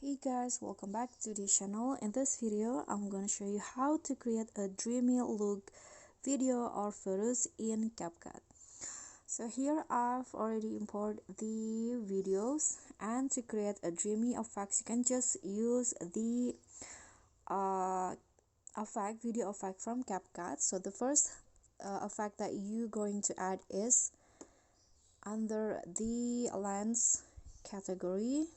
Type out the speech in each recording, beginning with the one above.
Hey guys, welcome back to the channel. In this video I'm gonna show you how to create a dreamy look video or photos in CapCut. So here I've already imported the videos, and to create a dreamy effects you can just use the video effect from CapCut. So the first effect that you're going to add is under the lens category.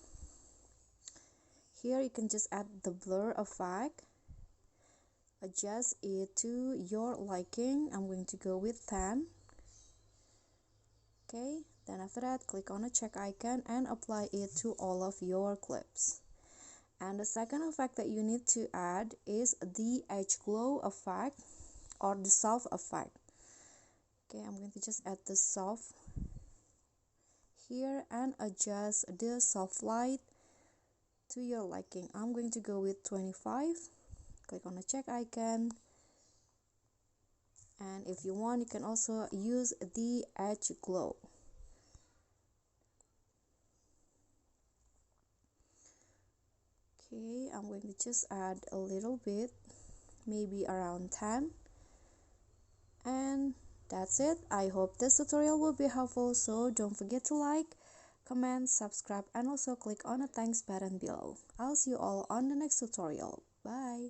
Here you can just add the blur effect, adjust it to your liking. I'm going to go with 10. Okay, then after that click on a check icon and apply it to all of your clips. And the second effect that you need to add is the edge glow effect or the soft effect. Okay, I'm going to just add the soft here and adjust the soft light to your liking. I'm going to go with 25. Click on the check icon, and if you want you can also use the edge glow. Okay, I'm going to just add a little bit, maybe around 10, and that's it. I hope this tutorial will be helpful, so don't forget to like, comment, subscribe, and also click on the thanks button below. I'll see you all on the next tutorial. Bye.